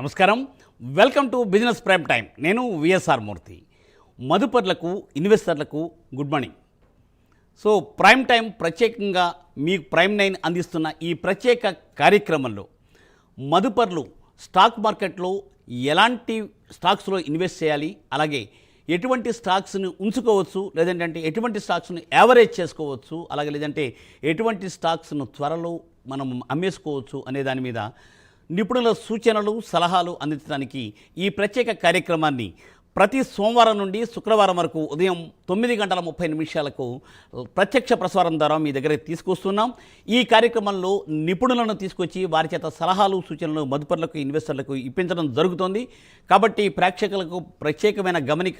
నమస్కారం, welcome to business prime time. నేను VSR మూర్తి. మదుపర్లకు ఇన్వెస్టర్లకు good morning. So prime time ప్రత్యేకంగా మీకు ప్రైమ్ 9 అందిస్తున్న ఈ ప్రత్యేక కార్యక్రమంలో మదుపర్లు స్టాక్ మార్కెట్లో ఎలాంటి స్టాక్స్లో ఇన్వెస్ట్ చేయాలి, అలాగే ఎటువంటి స్టాక్స్ని ఉంచుకోవచ్చు, లేదంటే ఎటువంటి స్టాక్స్ని యావరేజ్ చేసుకోవచ్చు, అలాగే లేదంటే ఎటువంటి స్టాక్స్ను త్వరలో మనం అమ్మేసుకోవచ్చు అనే దాని మీద నిపుణుల సూచనలు సలహాలు అందించడానికి ఈ ప్రత్యేక కార్యక్రమాన్ని ప్రతి సోమవారం నుండి శుక్రవారం వరకు ఉదయం 9:30 ప్రత్యక్ష ప్రసారం ద్వారా మీ దగ్గరికి తీసుకొస్తున్నాం. ఈ కార్యక్రమంలో నిపుణులను తీసుకొచ్చి వారి చేత సలహాలు సూచనలు మదుపర్లకు ఇన్వెస్టర్లకు ఇప్పించడం జరుగుతుంది. కాబట్టి ప్రేక్షకులకు ప్రత్యేకమైన గమనిక,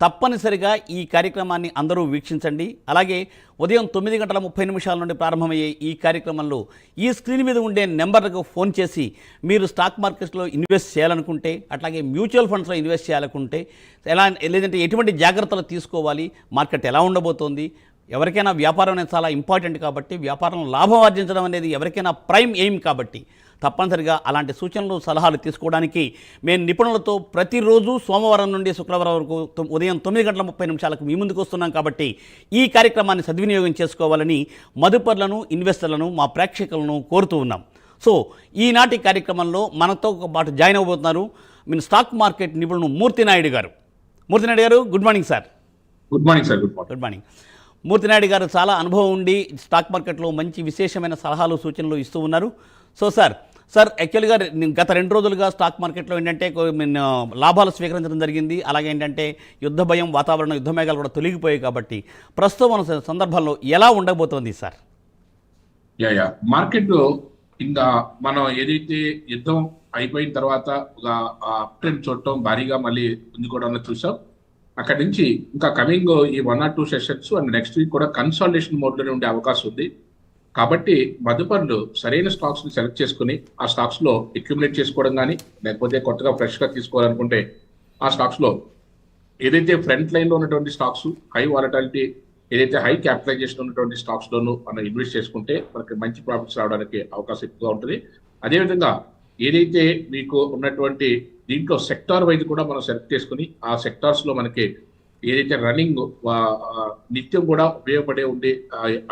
తప్పనిసరిగా ఈ కార్యక్రమాన్ని అందరూ వీక్షించండి. అలాగే ఉదయం 9:30 నుండి ప్రారంభమయ్యే ఈ కార్యక్రమంలో ఈ స్క్రీన్ మీద ఉండే నెంబర్లకు ఫోన్ చేసి మీరు స్టాక్ మార్కెట్స్లో ఇన్వెస్ట్ చేయాలనుకుంటే, అట్లాగే మ్యూచువల్ ఫండ్స్లో ఇన్వెస్ట్ చేయాలనుకుంటే ఎలా, లేదంటే ఎటువంటి జాగ్రత్తలు తీసుకోవాలి, మార్కెట్ ఎలా ఉండబోతోంది, ఎవరికైనా వ్యాపారం అనేది చాలా ఇంపార్టెంట్ కాబట్టి వ్యాపారం లాభం ఆర్జించడం అనేది ఎవరికైనా ప్రైమ్ ఎయిమ్ కాబట్టి తప్పనిసరిగా అలాంటి సూచనలు సలహాలు తీసుకోవడానికి మేము నిపుణులతో ప్రతిరోజు సోమవారం నుండి శుక్రవారం వరకు ఉదయం 9:30 మీ ముందుకు వస్తున్నాం. కాబట్టి ఈ కార్యక్రమాన్ని సద్వినియోగం చేసుకోవాలని మదుపర్లను ఇన్వెస్టర్లను మా ప్రేక్షకులను కోరుతూ ఉన్నాం. సో ఈనాటి కార్యక్రమంలో మనతో పాటు జాయిన్ అవబోతున్నారు స్టాక్ మార్కెట్ నిపుణులు మూర్తినాయుడు గారు. మూర్తినాయుడు గారు, good morning sir. Good morning sir. Good morning. Murthy Naidu గారు చాలా అనుభవం ఉండి స్టాక్ మార్కెట్లో మంచి విశేషమైన సలహాలు సూచనలు ఇస్తూ ఉన్నారు. సో సార్ యాక్చువల్గా గత 2 రోజులుగా స్టాక్ మార్కెట్లో ఏంటంటే లాభాలు స్వీకరించడం జరిగింది. అలాగే ఏంటంటే యుద్ధ భయం వాతావరణం, యుద్ధ మేఘాలు కూడా తొలగిపోయాయి. కాబట్టి ప్రస్తుతం మన సందర్భంలో ఎలా ఉండబోతోంది సార్? మార్కెట్ ఇంకా మనం ఏదైతే యుద్ధం అయిపోయిన తర్వాత ఒక అప్ ట్రెండ్ చూడటం భారీగా మళ్ళీ పుంజుకోవడం చూసాం. అక్కడి నుంచి ఇంకా కమింగ్ ఈ 1 or 2 sessions and next week కూడా కన్సాలిడేషన్ మోడ్లోనే ఉండే అవకాశం ఉంది. కాబట్టి మదుపర్లు సరైన స్టాక్స్ని సెలెక్ట్ చేసుకుని ఆ స్టాక్స్లో అక్యుములేట్ చేసుకోవడం కానీ, లేకపోతే కొత్తగా ఫ్రెష్గా తీసుకోవాలనుకుంటే ఆ స్టాక్స్లో ఏదైతే ఫ్రంట్ లైన్లో ఉన్నటువంటి స్టాక్స్, హై వాలటాలిటీ, ఏదైతే హై క్యాపిటలైజేషన్ ఉన్నటువంటి స్టాక్స్లోనూ మనం ఇన్వెస్ట్ చేసుకుంటే మనకి మంచి ప్రాఫిట్స్ రావడానికి అవకాశం ఎక్కువగా ఉంటుంది. అదేవిధంగా ఏదైతే మీకు ఉన్నటువంటి దీంట్లో సెక్టార్ వైజ్ కూడా మనం సెలెక్ట్ చేసుకుని ఆ సెక్టార్స్లో మనకి ఏదైతే రన్నింగ్ నిత్యం కూడా ఉపయోగపడే ఉండే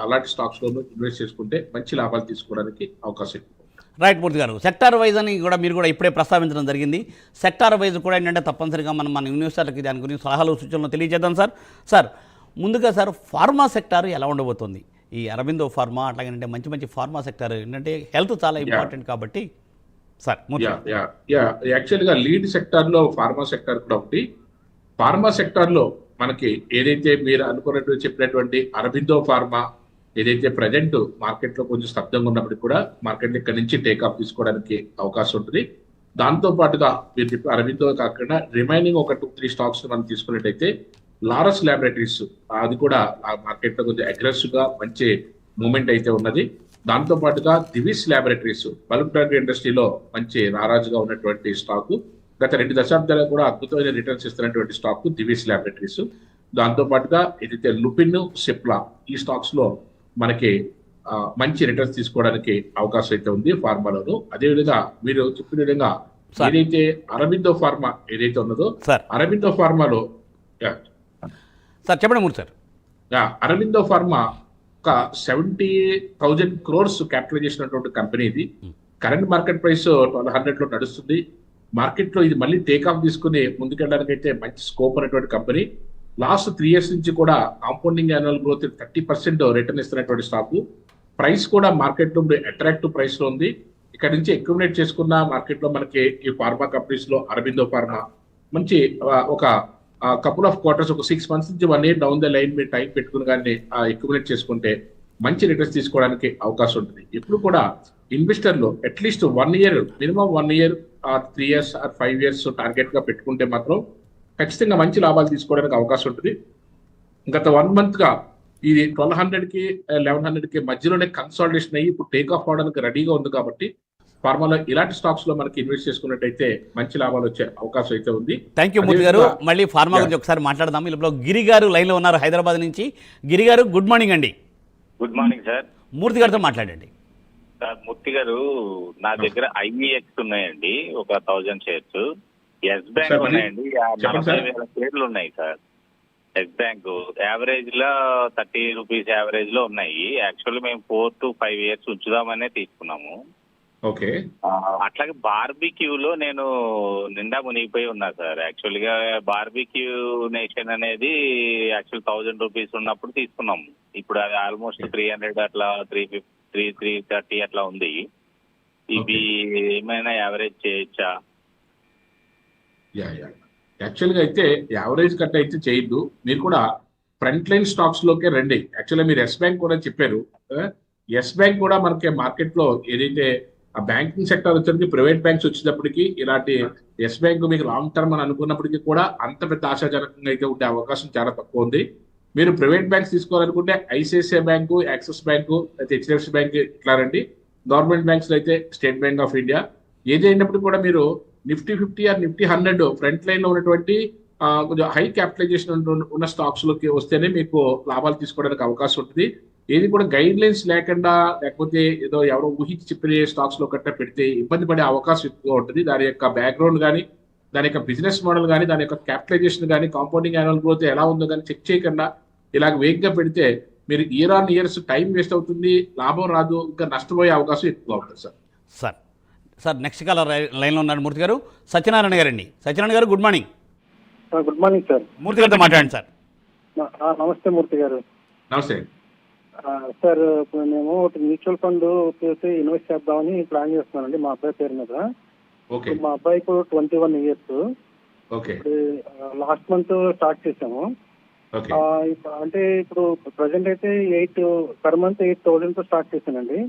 అలాంటి స్టాక్స్లోనూ ఇన్వెస్ట్ చేసుకుంటే మంచి లాభాలు తీసుకోవడానికి అవకాశం ఎక్కువ. రైట్ మూర్తి గారు, సెక్టార్ వైజ్ అని కూడా మీరు కూడా ఇప్పుడే ప్రస్తావించడం జరిగింది. సెక్టార్ వైజ్ కూడా ఏంటంటే తప్పనిసరిగా మన ఇన్వెస్టర్లకి దాని గురించి సలహాలు సూచనలు తెలియజేద్దాం సార్. ముందుగా సార్, ఫార్మా సెక్టార్ ఎలా ఉండబోతుంది? ఈ అరబిందో ఫార్మా అట్లాగే మంచి ఫార్మా సెక్టార్ ఏంటంటే హెల్త్ చాలా ఇంపార్టెంట్ కాబట్టి సార్. యాక్చువల్గా లీడ్ సెక్టార్లో ఫార్మా సెక్టార్ కూడా ఒకటి. ఫార్మా సెక్టార్లో మనకి ఏదైతే మీరు అనుకున్నట్టు చెప్పినటువంటి అరబిందో ఫార్మా ఏదైతే ప్రజెంట్ మార్కెట్లో కొంచెం స్తబ్దంగా ఉన్నప్పటికీ కూడా మార్కెట్ ఇక్కడ నుంచి టేకాఫ్ తీసుకోవడానికి అవకాశం ఉంటుంది. దాంతో పాటుగా మీరు అరబిందో కాకుండా రిమైనింగ్ ఒక 2-3 స్టాక్స్ మనం తీసుకున్నట్టయితే లారస్ ల్యాబొరేటరీస్, అది కూడా ఆ మార్కెట్లో కొంచెం అగ్రెసివ్గా మంచి మూమెంట్ అయితే ఉన్నది. దాంతో పాటుగా దివిస్ ల్యాబొరేటరీస్, బల్క్ డ్రగ్ ఇండస్ట్రీలో మంచి రారాజుగా ఉన్నటువంటి స్టాకు, గత 2 దశాబ్దాలు కూడా అద్భుతమైన రిటర్న్స్ ఇస్తున్నటువంటి స్టాక్ దివిస్ ల్యాబొరేటరీస్. దాంతో పాటుగా ఏదైతే లుపిన్, సిప్లా, ఈ స్టాక్స్ లో మనకి మంచి రిటర్న్స్ తీసుకోవడానికి అవకాశం అయితే ఉంది ఫార్మాలోను. అదేవిధంగా మీరు చెప్పిన విధంగా ఏదైతే అరబిందో ఫార్మా ఏదైతే ఉన్నదో అరబిందో ఫార్మాలో చెప్పండి మూర్తి సార్. అరబిందో ఫార్మా ఒక 70,000 crores క్యాపిటలైజేషన్ ఉన్నటువంటి కంపెనీ. ఇది కరెంట్ మార్కెట్ ప్రైస్ 1200 నడుస్తుంది. మార్కెట్ లో ఇది మళ్ళీ టేక్ ఆఫ్ తీసుకుని ముందుకెళ్ళడానికి అయితే మంచి స్కోప్ అనేటువంటి కంపెనీ. లాస్ట్ 3 years నుంచి కూడా కాంపౌండింగ్ యాన్యువల్ గ్రోత్ 30% రిటర్న్ ఇస్తున్నటువంటి స్టాక్. ప్రైస్ కూడా మార్కెట్ లో అట్రాక్టివ్ ప్రైస్ లో ఉంది. ఇక్కడ నుంచి అక్యుములేట్ చేసుకున్న మార్కెట్ లో మనకి ఈ ఫార్మా కంపెనీస్ లో అరబిందో ఫార్మా మంచి ఒక కపుల్ ఆఫ్ క్వార్టర్స్, ఒక 6 months నుంచి 1 year డౌన్ ద లైన్ మీరు టైం పెట్టుకుని కానీ అక్యుములేట్ చేసుకుంటే మంచి రిటర్న్స్ తీసుకోవడానికి అవకాశం ఉంటుంది. ఇప్పుడు కూడా ఇన్వెస్టర్లు at least 1 year, minimum 1 year or 3 years or 5 years target గా పెట్టుకుంటే మాత్రం ఖచ్చితంగా మంచి లాభాలు తీసుకోవడానికి అవకాశం ఉంటుంది. గత 1 month గా ఇది 1200కి 1100కి మధ్యలోనే కన్సాలిడేషన్ అయ్యి ఇప్పుడు టేక్ ఆఫ్ అవడానికి రెడీగా ఉంది. కాబట్టి ఫార్మాలో ఇలాంటి స్టాక్స్ లో మనకి ఇన్వెస్ట్ చేసుకున్నట్టయితే మంచి లాభాలు వచ్చే అవకాశం అయితే ఉంది. థ్యాంక్ యూ మూర్తి గారు. మళ్ళీ ఫార్మా గురించి ఒకసారి మాట్లాడదాం. ఇలా గిరి గారు లైన్ లో ఉన్నారు హైదరాబాద్ నుంచి. గిరి గారు, గుడ్ మార్నింగ్ అండి. Good morning sir. మూర్తి గారితో మాట్లాడండి. సార్ మూర్తి గారు, నా దగ్గర ఐఈఎక్స్ ఉన్నాయండి, ఒక 1000 షేర్స్. ఎస్ బ్యాంక్ సార్, ఉన్నాయండి, చెప్పండి సార్. 40,000 షేర్లు ఉన్నాయి సార్. ఎస్ బ్యాంక్ యావరేజ్ లో 30 రూపీస్ యావరేజ్ లో ఉన్నాయి. యాక్చువల్లీ మేము 4 to 5 years ఉంచుదామనే తీసుకున్నాము. ఓకే. అట్లాగే బార్బిక్యూలో నేను నిండా మునిగిపోయి ఉన్నా సార్. యాక్చువల్గా బార్బిక్యూ నేషన్ అనేది యాక్చువల్ 1000 రూపీస్ ఉన్నప్పుడు తీసుకున్నాము. ఇప్పుడు అది ఆల్మోస్ట్ 300 అట్లా 350 330 అట్లా ఉంది. ఇవి ఏమైనా యావరేజ్ చేయొచ్చా? యాక్చువల్గా అయితే యావరేజ్ కట్ అయితే చేయొద్దు. మీరు కూడా ఫ్రంట్ లైన్ స్టాక్స్ లోకే రండి. యాక్చువల్గా మీరు ఎస్ బ్యాంక్ కూడా చెప్పారు. ఎస్ బ్యాంక్ కూడా మనకి మార్కెట్ లో ఏదైతే ఆ బ్యాంకింగ్ సెక్టర్ వచ్చేసరికి ప్రైవేట్ బ్యాంక్స్ వచ్చేటప్పటికి ఇలాంటి ఎస్ బ్యాంక్ మీకు లాంగ్ టర్మ్ అని అనుకున్నప్పటికీ కూడా అంత పెద్ద ఆశాజనకంగా అయితే ఉండే అవకాశం చాలా తక్కువ ఉంది. మీరు ప్రైవేట్ బ్యాంక్స్ తీసుకోవాలనుకుంటే ఐసిఐసిఐ బ్యాంకు, యాక్సిస్ బ్యాంకు, అయితే హెచ్డిఎఫ్సి బ్యాంక్ ఇట్లా రండి. గవర్నమెంట్ బ్యాంక్స్ అయితే స్టేట్ బ్యాంక్ ఆఫ్ ఇండియా. ఏది అయినప్పుడు కూడా మీరు Nifty 50 or Nifty 100 front line లో ఉన్నటువంటి కొంచెం హై క్యాపిటలైజేషన్ ఉన్న స్టాక్స్ లోకి వస్తేనే మీకు లాభాలు తీసుకోవడానికి అవకాశం ఉంటుంది. ఏది కూడా గైడ్ లైన్స్ లేకుండా, లేకపోతే ఏదో ఎవరో ఊహించి చెప్పే స్టాక్స్ లో కట్ట పెడితే ఇబ్బంది పడే అవకాశం ఎక్కువ ఉంటుంది. దాని యొక్క బ్యాక్గ్రౌండ్ కానీ, దాని యొక్క బిజినెస్ మోడల్ కానీ, దాని యొక్క క్యాపిటలైజేషన్ కానీ, కాంపౌండింగ్ యాన్యువల్ గ్రోత్ ఎలా ఉందో కానీ చెక్ చేయకుండా ఇలాగ వేగంగా పెడితే మీరు year on years time waste అవుతుంది, లాభం రాదు, ఇంకా నష్టపోయే అవకాశం ఎక్కువ ఉంటుంది sir. Sir sir next caller లైన్లో ఉన్నారు మూర్తి గారు. సత్యనారాయణ గారు అండి. Satyanarayana garu, good morning. Good morning sir. Murthy గారితో మాట్లాడండి సార్. నమస్తే మూర్తి గారు. నమస్తే సార్, ఇప్పుడు మేము ఒకటి మ్యూచువల్ ఫండ్ వచ్చేసి ఇన్వెస్ట్ చేద్దామని ప్లాన్ చేస్తున్నానండి మా అబ్బాయి పేరు మీద. ఓకే. మా అబ్బాయికి 21 years. ఓకే. ఇప్పుడు లాస్ట్ మంత్ స్టార్ట్ చేసాము. ఓకే. అంటే ఇప్పుడు ప్రజెంట్ అయితే 8 per month 8,000 తో స్టార్ట్ చేశానండి.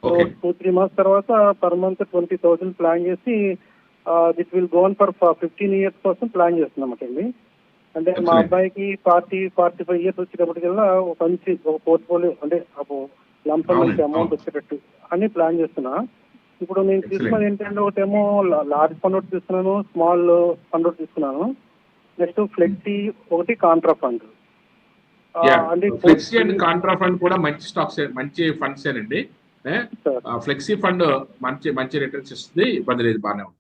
ఓకే. 2-3 months తర్వాత పర్ మంత్ 20,000 ప్లాన్ చేసి దిట్ విల్ గోన్ ఫర్ 15 years కోసం ప్లాన్ చేస్తున్నామండి. అంటే మా అబ్బాయికి 40-45 years వచ్చేటప్పటికల్లా ఒక మంచి ఒక పోర్ట్ఫోలియో అంటే లంపం మంచి అమౌంట్ వచ్చేటట్టు అని ప్లాన్ చేస్తున్నా. ఇప్పుడు నేను తీసుకున్నది ఏంటంటే ఒకటేమో లార్జ్ ఫండ్ ఒకటి తీసుకున్నాను, స్మాల్ ఫండ్ ఒకటి తీసుకున్నాను, నెక్స్ట్ ఫ్లెక్సీ ఒకటి, కాంట్రా ఫండ్. అంటే ఫ్లెక్సీ అండ్ కాంట్రా ఫండ్ కూడా మంచి స్టాక్స్, మంచి ఫండ్స్ ఏనండి. ఫ్లెక్సీ ఫండ్ మంచి రిటర్న్స్ ఇస్తుంది, ఇబ్బంది లేదు, బాగానే ఉంది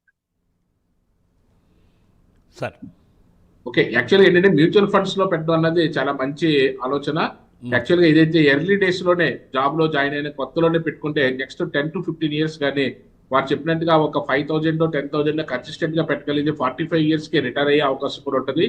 సార్. ఓకే. యాక్చువల్గా ఏంటంటే మ్యూచువల్ ఫండ్స్ లో పెట్టడం అన్నది చాలా మంచి ఆలోచన. యాక్చువల్గా ఏదైతే ఎర్లీ డేస్ లోనే జాబ్ లో జాయిన్ అయిన కొత్తలోనే పెట్టుకుంటే నెక్స్ట్ 10 to 15 years కానీ వారు చెప్పినట్టుగా ఒక 5,000 10,000 కన్సిస్టెంట్ గా పెట్టగలిగితే 45 years కి రిటైర్ అయ్యే అవకాశం కూడా ఉంటుంది.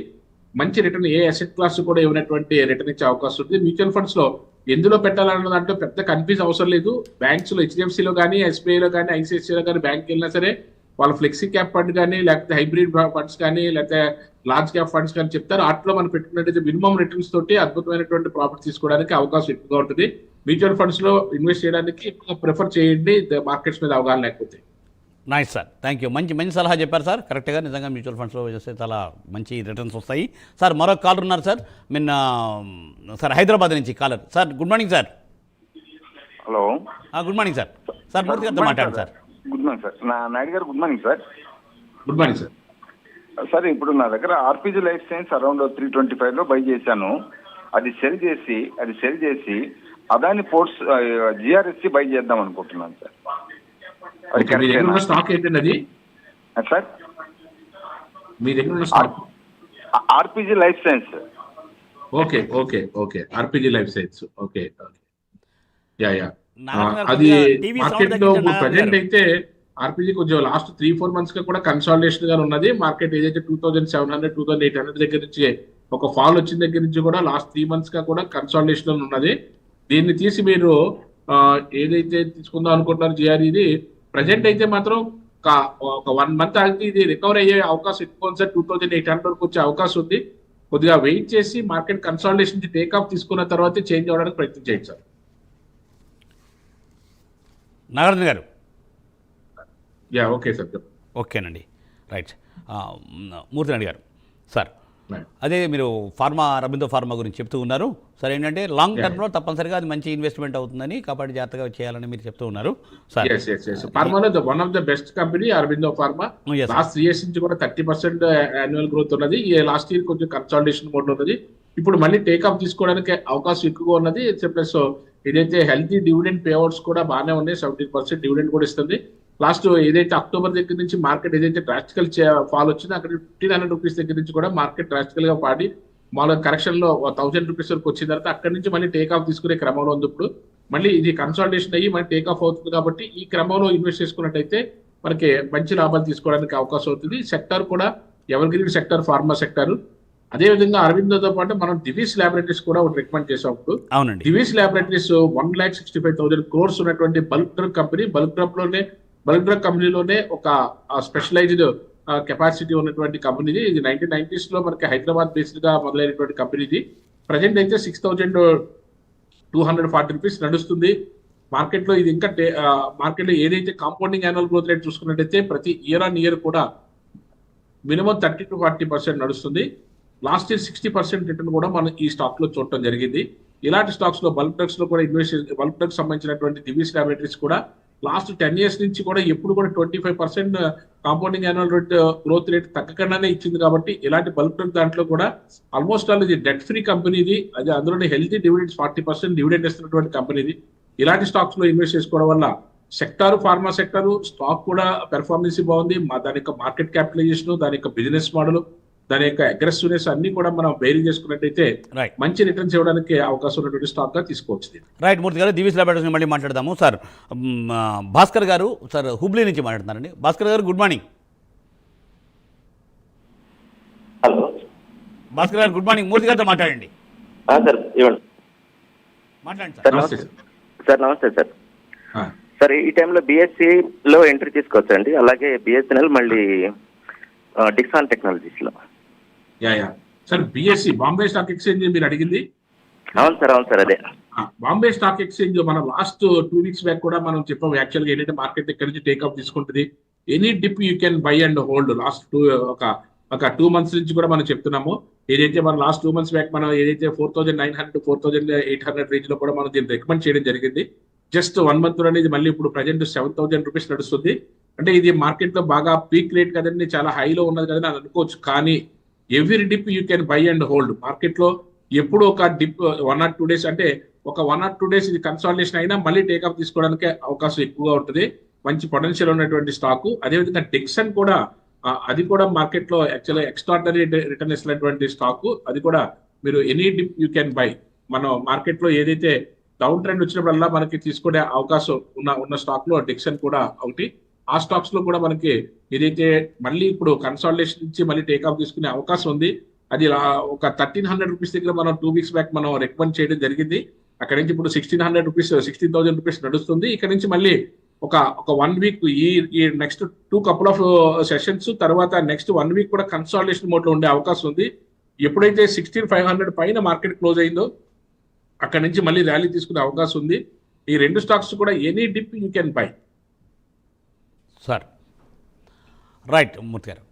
మంచి రిటర్న్, ఏ అసెట్ క్లాస్ కూడా ఇవ్వనటువంటి రిటర్న్ ఇచ్చే అవకాశం ఉంటుంది. మ్యూచువల్ ఫండ్స్ లో ఎందులో పెట్టాలన్న దాంట్లో పెద్ద కన్ఫ్యూజ్ అవసరం లేదు. బ్యాంక్స్ లో హెచ్డిఎఫ్సిలో కానీ, ఎస్బీఐలో కానీ, ఐసిఐసిఐలో కానీ బ్యాంక్ వెళ్ళినా సరే వాళ్ళు ఫ్లెక్సీ క్యాప్ ఫండ్ కానీ, లేకపోతే హైబ్రిడ్ ఫండ్స్ కానీ, లేకపోతే లార్జ్ క్యాప్ ఫండ్స్ కానీ చెప్తారు. వాటిలో మనం పెట్టుకున్నట్టయితే మినిమం రిటర్న్స్ తోటి అద్భుతమైనటువంటి ప్రాఫిట్ తీసుకోవడానికి అవకాశం ఎక్కువగా ఉంటుంది. మ్యూచువల్ ఫండ్స్ లో ఇన్వెస్ట్ చేయడానికి ఎక్కువ ప్రిఫర్ చేయండి, మార్కెట్స్ మీద అవగాహన లేకపోతే. Nice sir, thank you. మంచి సలహా చెప్పారు సార్. కరెక్ట్గా నిజంగా మ్యూచువల్ ఫండ్స్లో చేస్తే చాలా మంచి రిటర్న్స్ వస్తాయి. సార్ మరొక కాలర్ ఉన్నారు సార్. సార్ హైదరాబాద్ నుంచి caller. Sir good morning sir. Hello, good morning sir. Sir Murthy గారితో మాట్లాడండి sir. Good morning sir. Naidu garu good morning sir. Good morning sir. Sir, ఇప్పుడు నా దగ్గర RPG life science around 325 buy చేశాను. అది సెల్ చేసి అదాని పోర్ట్స్ జిఆర్ఎస్సి బై చేద్దాం అనుకుంటున్నాను సార్. స్టాక్ ఏంటండి అది సార్? మీ దగ్గర ఉన్న stock RPG life science. Okay. RPG life science. Okay. Yeah. అది టీవీ మార్కెట్ లో ప్రజెంట్ అయితే ఆర్పిజి కొంచెం లాస్ట్ 3-4 months గా కూడా కన్సాలిడేషన్ గా ఉన్నది. మార్కెట్ ఏదైతే 2,700 2,800 దగ్గర నుంచి ఒక ఫాల్ వచ్చిన దగ్గర నుంచి కూడా లాస్ట్ 3 months గా కూడా కన్సాలిడేషన్ లో ఉన్నది. దీన్ని తీసి మీరు ఏదైతే తీసుకుందాం అనుకుంటున్నారు జిఆర్, ఇది ప్రజెంట్ అయితే మాత్రం ఒక 1 month ఆగితే ఇది రికవర్ అయ్యే అవకాశం ఎక్కువ ఉంది సార్. 2,800 వరకు వచ్చే అవకాశం ఉంది. కొద్దిగా వెయిట్ చేసి మార్కెట్ కన్సాలిడేషన్ టేక్ ఆఫ్ తీసుకున్న తర్వాత చేంజ్ అవ్వడానికి ప్రయత్నం చేయండి సార్. నాగార్జున గారు. Yeah, okay sir. ఓకేనండి, రైట్. మూర్తి రెడ్డి గారు సార్, అదే మీరు ఫార్మా, రబిందో ఫార్మా గురించి చెప్తూ ఉన్నారు సార్. ఏంటంటే లాంగ్ టర్మ్లో తప్పనిసరిగా అది మంచి ఇన్వెస్ట్మెంట్ అవుతుందని, కాబట్టి జాగ్రత్తగా చేయాలని మీరు చెప్తూ ఉన్నారు సార్. ఫార్మాలో one of the best company Aurobindo pharma. Last 3 years నుంచి కూడా 30% యాన్యువల్ గ్రోత్ ఉన్నది. లాస్ట్ ఇయర్ కొంచెం కన్సాలిడేషన్ మోడ్ ఉన్నది. ఇప్పుడు మళ్ళీ టేక్ ఆఫ్ తీసుకోవడానికి అవకాశం ఎక్కువగా ఉన్నది. ప్లస్ ఏదైతే హెల్తీ డివిడెండ్ పేఅవుట్స్ కూడా బాగానే ఉన్నాయి, 17% డివిడెండ్ కూడా ఇస్తుంది. లాస్ట్ ఏదైతే అక్టోబర్ దగ్గర నుంచి మార్కెట్ ఏదైతే డ్రాస్టికల్ ఫాల్ వచ్చిందో అక్కడ 1500 రూపీస్ దగ్గర నుంచి కూడా మార్కెట్ డ్రాస్టికల్ గా పాడి మామూలుగా కరెక్షన్ లో 1000 రూపీస్ వరకు వచ్చిన తర్వాత అక్కడి నుంచి మళ్ళీ టేక్ ఆఫ్ తీసుకునే క్రమంలో ఉంది. ఇప్పుడు మళ్ళీ ఇది కన్సాలిడేషన్ అయ్యి మళ్ళీ టేక్ ఆఫ్ అవుతుంది కాబట్టి ఈ క్రమంలో ఇన్వెస్ట్ చేసుకున్నట్టయితే మనకి మంచి లాభాలు తీసుకోవడానికి అవకాశం అవుతుంది. సెక్టర్ కూడా ever green sector, pharma sector. అదేవిధంగా అరవిందోతో పాటు మనం దివీస్ ల్యాబొరేటరీస్ కూడా ఒకటి రికమెండ్ చేసాం. ఇప్పుడు అవునండి. దివీస్ ల్యాబొరేటరీస్ 1,65,000 crores ఉన్నటువంటి bulk drug company. Bulk drug కంపెనీలోనే ఒక స్పెషలైజ్డ్ కెపాసిటీ ఉన్నటువంటి కంపెనీ. ఇది 1990s లో మనకి హైదరాబాద్ బేస్డ్ గా మొదలైనటువంటి కంపెనీ. ఇది ప్రజెంట్ అయితే 6,240 రూపీస్ నడుస్తుంది మార్కెట్ లో. ఇది ఇంకా మార్కెట్ లో ఏదైతే కాంపౌండింగ్ యాన్యువల్ గ్రోత్ రేట్ చూసుకున్నట్టయితే ప్రతి ఇయర్ ఆన్ ఇయర్ కూడా మినిమం 30 to 40% నడుస్తుంది. లాస్ట్ ఇయర్ 60% రిటర్న్ కూడా మనం ఈ స్టాక్ లో చూడటం జరిగింది. ఇలాంటి స్టాక్స్ లో బల్క్ డ్రగ్స్ సంబంధించినటువంటి దివీస్ ల్యాబొరేటరీస్ కూడా లాస్ట్ 10 years నుంచి కూడా ఎప్పుడు కూడా 25% కాంపౌండింగ్ యాన్యువల్ గ్రోత్ రేట్ తగ్గకుండానే ఇచ్చింది. కాబట్టి ఇలాంటి బల్క్ డ్రగ్ దాంట్లో కూడా ఆల్మోస్ట్ ఆల్ ఇది డెట్ ఫ్రీ కంపెనీ. ఇది అది అందులోనే హెల్తీ డివిడెండ్స్ 40% డివిడెండ్ ఇస్తున్నటువంటి కంపెనీ. ఇది ఇలాంటి స్టాక్స్ లో ఇన్వెస్ట్ చేసుకోవడం వల్ల సెక్టార్, ఫార్మా సెక్టర్ స్టాక్ కూడా పెర్ఫార్మెన్స్ బాగుంది. దాని యొక్క మార్కెట్ క్యాపిటలైజేషన్, దాని యొక్క బిజినెస్ మోడల్, దాని యొక్క అగ్రెసివ్నెస్ అన్ని కూడా మనం బేరీ చేసుకున్నట్టయితే మంచి రిటర్న్స్ ఇవ్వడానికి అవకాశం ఉన్నటువంటి స్టాక్ గా తీసుకోవచ్చు. రైట్ మూర్తి గారు, దివీస్ ల్యాబొరేటరీస్ మళ్ళీ మాట్లాడదాము. సార్ భాస్కర్ గారు, సార్ హుబ్లీ నుంచి మాట్లాడుతున్నారండి. భాస్కర్ గారు గుడ్ మార్నింగ్. హలో భాస్కర్ గారు గుడ్ మార్నింగ్. మూర్తి గారితో మాట్లాడండి. సార్ ఇవ్వండి. మాట్లాడండి సార్. సార్. నమస్తే సార్. నమస్తే సార్. ఆ, సార్ ఈ టైంలో BSc లో ఎంట్రీ తీసుకోవచ్చండి, అలాగే BSNL మళ్ళీ డిక్సాన్ టెక్నాలజీస్ లో. Yeah sir, BSc Bombay stock exchange మీరు అడిగింది. అవును సార్ అదే. బాంబే స్టాక్ ఎక్స్చేంజ్ మనం లాస్ట్ 2 weeks బ్యాక్ కూడా మనం చెప్పాం. యాక్చువల్ గా ఏంటంటే మార్కెట్ ఇక్కడ నుంచి టేక్ ఆఫ్ తీసుకుంటుంది. Any dip you can by and hold. Last ఒక 2 months నుంచి కూడా మనం చెప్తున్నాము. ఏదైతే మనం లాస్ట్ 2 months బ్యాక్ మనం ఏదైతే 4,900 to 4,800 రేంజ్ లో కూడా మనం దీన్ని రికమెండ్ చేయడం జరిగింది. జస్ట్ 1 month అనేది మళ్ళీ ఇప్పుడు ప్రజెంట్ 7,000 రూపీస్ నడుస్తుంది. అంటే ఇది మార్కెట్ లో బాగా పీక్ రేట్ కదండి, చాలా హైలో ఉన్నది కదని అని అనుకోవచ్చు. కానీ every dip you can by and hold. Market లో ఎప్పుడు ఒక డిప్ 1 or 2 days అంటే ఒక 1 or 2 days ఇది కన్సాలిడేషన్ అయినా మళ్ళీ టేక్ ఆఫ్ తీసుకోవడానికి అవకాశం ఎక్కువగా ఉంటుంది. మంచి పొటెన్షియల్ ఉన్నటువంటి స్టాక్. అదేవిధంగా డిక్సన్ కూడా అది కూడా మార్కెట్ లో యాక్చువల్గా ఎక్స్ట్రాడినరీ రిటర్న్ ఇస్తున్నటువంటి స్టాక్. అది కూడా మీరు any dip you can by. మనం మార్కెట్ లో ఏదైతే డౌన్ ట్రెండ్ వచ్చినప్పుడల్లా మనకి తీసుకునే అవకాశం ఉన్న స్టాక్ లో డిక్సన్ కూడా ఒకటి. ఆ స్టాక్స్ లో కూడా మనకి ఏదైతే మళ్ళీ ఇప్పుడు కన్సాలిడేషన్ నుంచి మళ్ళీ టేక్ ఆఫ్ తీసుకునే అవకాశం ఉంది. అది ఒక 1,300 రూపీస్ దగ్గర మనం 2 weeks బ్యాక్ మనం రికమెండ్ చేయడం జరిగింది. అక్కడ నుంచి ఇప్పుడు 1,600 రూపీస్ 16,000 రూపీస్ నడుస్తుంది. ఇక్కడ నుంచి మళ్ళీ ఒక 1 week ఈ నెక్స్ట్ 2 couple of సెషన్స్ తర్వాత నెక్స్ట్ 1 week కూడా కన్సాలిడేషన్ మోడ్ లో ఉండే అవకాశం ఉంది. ఎప్పుడైతే 16,500 పైన మార్కెట్ క్లోజ్ అయిందో అక్కడ నుంచి మళ్ళీ ర్యాలీ తీసుకునే అవకాశం ఉంది. ఈ 2 స్టాక్స్ కూడా any dip you can buy. Sir right Murthy garu.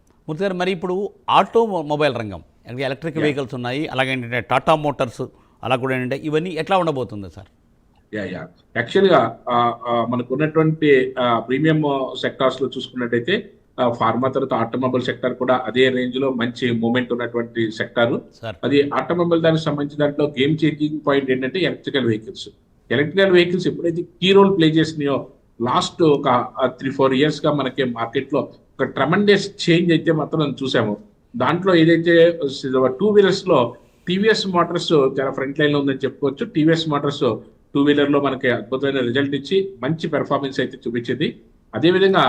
మరి ఇప్పుడు ఆటోమొబైల్ రంగం అంటే ఎలక్ట్రిక్ వెహికల్స్ ఉన్నాయి, అలాగే ఏంటంటే టాటా మోటార్స్, అలా కూడా ఏంటంటే ఇవన్నీ ఎట్లా ఉండబోతుంది సార్? యాక్చువల్గా మనకు ఉన్నటువంటి ప్రీమియం సెక్టార్స్ లో చూసుకున్నట్టయితే ఫార్మా తర్వాత ఆటోమొబైల్ సెక్టర్ కూడా అదే రేంజ్ లో మంచి మూమెంట్ ఉన్నటువంటి సెక్టార్. అది ఆటోమొబైల్ దానికి సంబంధించిన దాంట్లో గేమ్ చేంజింగ్ పాయింట్ ఏంటంటే ఎలక్ట్రికల్ వెహికల్స్ ఎప్పుడైతే కీ రోల్ ప్లే చేసినాయో లాస్ట్ ఒక 3-4 years గా మనకి మార్కెట్ లో ఒక ట్రమెండస్ చేంజ్ అయితే మాత్రం చూసాము. దాంట్లో ఏదైతే 2 wheelers లో టీవీఎస్ మోటార్స్ చాలా ఫ్రంట్ లైన్ లో ఉందని చెప్పుకోవచ్చు. టీవీఎస్ మోటార్స్ 2 wheeler లో మనకి అద్భుతమైన రిజల్ట్ ఇచ్చి మంచి పెర్ఫార్మెన్స్ అయితే చూపించింది. అదేవిధంగా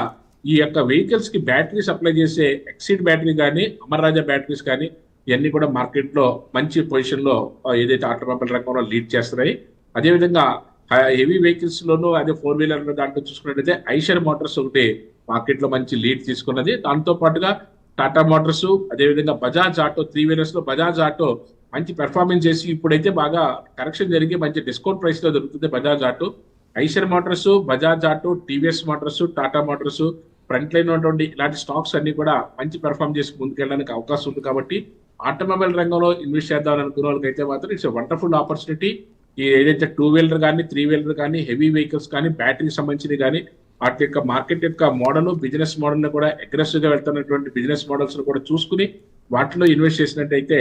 ఈ యొక్క వెహికల్స్ కి బ్యాటరీ సప్లై చేసే ఎక్సిడ్ బ్యాటరీ కానీ అమర్ రాజా బ్యాటరీస్ కానీ ఇవన్నీ కూడా మార్కెట్ లో మంచి పొజిషన్ లో ఏదైతే ఆటోమొబైల్ రంగంలో లీడ్ చేస్తున్నాయి. అదేవిధంగా హెవీ వెహికల్స్ లోను అదే 4 wheeler దాంట్లో చూసుకున్నట్టయితే ఐషర్ మోటార్స్ ఒకటి మార్కెట్ లో మంచి లీడ్ తీసుకున్నది. దాంతో పాటుగా టాటా మోటార్స్, అదేవిధంగా బజాజ్ ఆటో 3 wheelers లో బజాజ్ ఆటో మంచి పెర్ఫార్మెన్స్ చేసి ఇప్పుడైతే బాగా కరెక్షన్ జరిగి మంచి డిస్కౌంట్ ప్రైస్ లో దొరుకుతుంది Bajaj auto. Eicher Motors, Bajaj auto, TVS Motors, Tata Motors front line ఉన్నటువంటి ఇలాంటి స్టాక్స్ అన్ని కూడా మంచి పెర్ఫార్మ్ చేసి ముందుకెళ్ళడానికి అవకాశం ఉంది. కాబట్టి ఆటోమొబైల్ రంగంలో ఇన్వెస్ట్ చేద్దామని అనుకున్న వాళ్ళకైతే మాత్రం ఇట్స్ వండర్ఫుల్ ఆపర్చునిటీ. ఈ ఏదైతే 2 wheeler కానీ 3 wheeler కానీ హెవీ వెహికల్స్ కానీ బ్యాటరీ సంబంధించినవి కానీ వాటి యొక్క మార్కెట్ యొక్క మోడల్ బిజినెస్ మోడల్ కూడా అగ్రెసివ్ గా వెళ్తున్నటువంటి బిజినెస్ మోడల్స్ కూడా చూసుకుని వాటిలో ఇన్వెస్ట్ చేసినట్టయితే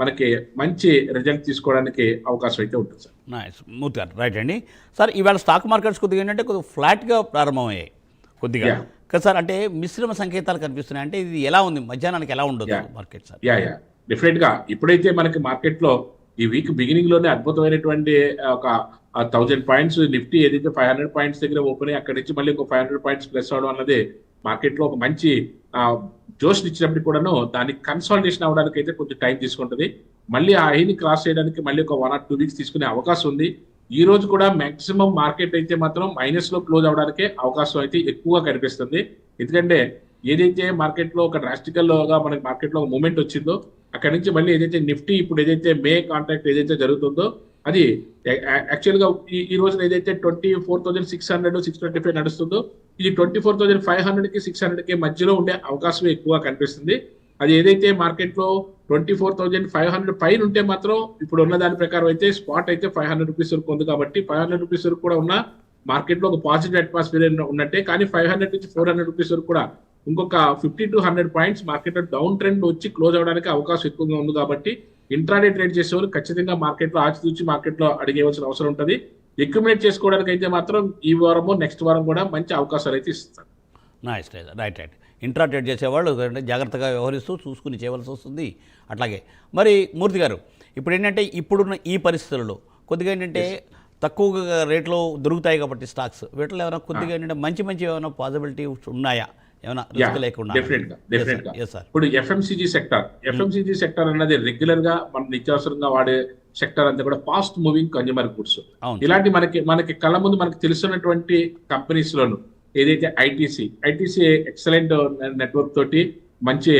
మనకి మంచి రిజల్ట్ తీసుకోవడానికి అవకాశం అయితే ఉంటుంది సార్. నైస్ మూర్తి గారు, రైట్ అండి. సార్ ఇవాళ స్టాక్ మార్కెట్స్ కొద్దిగా ఏంటంటే కొద్దిగా ఫ్లాట్గా ప్రారంభమయ్యాయి కొద్దిగా Yeah. కదా సార్, అంటే మిశ్రమ సంకేతాలు కనిపిస్తున్నాయి. అంటే ఇది ఎలా ఉంది, మధ్యాహ్నానికి ఎలా ఉండదు Yeah. Market sir? Yeah definite గా ఇప్పుడైతే మనకి మార్కెట్ లో ఈ వీక్ బిగినింగ్ లోనే అద్భుతమైనటువంటి ఒక 1000 పాయింట్స్ నిఫ్టీ ఏదైతే 500 పాయింట్స్ దగ్గర ఓపెన్ అయ్యి అక్కడి నుంచి మళ్ళీ ఒక 500 పాయింట్స్ ప్లస్ అవడం అన్నది మార్కెట్ లో ఒక మంచి జోష్ ఇచ్చినప్పుడు కూడాను దానికి కన్సాలిడేషన్ అవడానికి అయితే కొంచెం టైం తీసుకుంటుంది. మళ్ళీ ఆ హైని క్రాస్ చేయడానికి మళ్ళీ ఒక 1 or 2 వీక్స్ తీసుకునే అవకాశం ఉంది. ఈ రోజు కూడా మాక్సిమం మార్కెట్ అయితే మాత్రం మైనస్ లో క్లోజ్ అవడానికే అవకాశం అయితే ఎక్కువగా కనిపిస్తుంది. ఎందుకంటే ఏదైతే మార్కెట్ లో ఒక డ్రాస్టికల్ గా మనకి మార్కెట్ లో ఒక మూమెంట్ వచ్చిందో అక్కడ నుంచి మళ్ళీ ఏదైతే నిఫ్టీ ఇప్పుడు ఏదైతే మే కాంట్రాక్ట్ ఏదైతే జరుగుతుందో అది యాక్చువల్ గా ఈ రోజున ఏదైతే 24,600 625 నడుస్తుందో ఇది 24,500 కి 600 కి మధ్యలో ఉండే అవకాశం ఎక్కువగా కనిపిస్తుంది. అది ఏదైతే మార్కెట్ లో 24,500 పైన ఉంటే మాత్రం ఇప్పుడు ఉన్న దాని ప్రకారం అయితే స్పాట్ అయితే 500 రూపీస్ వరకు ఉంది కాబట్టి 500 రూపీస్ వరకు కూడా ఉన్న మార్కెట్ లో ఒక పాజిటివ్ అట్మాస్ఫియర్ ఉన్నట్టే. కానీ 500 నుంచి 400 రూపీస్ వరకు కూడా ఇంకొక 50 to 100 పాయింట్స్ మార్కెట్ లో డౌన్ ట్రెండ్ వచ్చి క్లోజ్ అవడానికి అవకాశం ఎక్కువగా ఉంది. కాబట్టి ఇంట్రాడే ట్రేడ్ చేసేవాళ్ళు ఖచ్చితంగా మార్కెట్ లో ఆచితూచి మార్కెట్ లో అడిగేవలసిన అవసరం ఉంటుంది. అక్యుములేట్ చేసుకోవడానికి అయితే మాత్రం ఈ వారము నెక్స్ట్ వారం కూడా మంచి అవకాశాలు అయితే ఇస్తారు. Nice right. ఇంట్రా ట్రేడ్ చేసేవాళ్ళు జాగ్రత్తగా వ్యవహరిస్తూ చూసుకుని చేయవలసి వస్తుంది. అట్లాగే మరి మూర్తి గారు, ఇప్పుడు ఏంటంటే ఇప్పుడున్న ఈ పరిస్థితులలో కొద్దిగా ఏంటంటే తక్కువ రేట్లో దొరుకుతాయి కాబట్టి స్టాక్స్ వీటిలో ఏమైనా కొద్దిగా ఏంటంటే మంచి ఏమైనా పాసిబిలిటీ ఉన్నాయా, ఏమైనా రిస్క్ లేకుండా? డెఫినెట్ గా Yes, sir. ఇప్పుడు ఎఫ్ఎంసీజీ సెక్టర్ అన్నది రెగ్యులర్ గా మన నిత్యావసరంగా వాడే సెక్టర్ అంతా కూడా ఫాస్ట్ మూవింగ్ కన్జ్యూమర్ గుడ్స్. అవును. ఇలాంటి మనకి కళ్ళ ముందు మనకి తెలుసున్నటువంటి కంపెనీస్ లోను ఏదైతే ఐటీసీ ఎక్సలెంట్ నెట్వర్క్ తోటి మంచి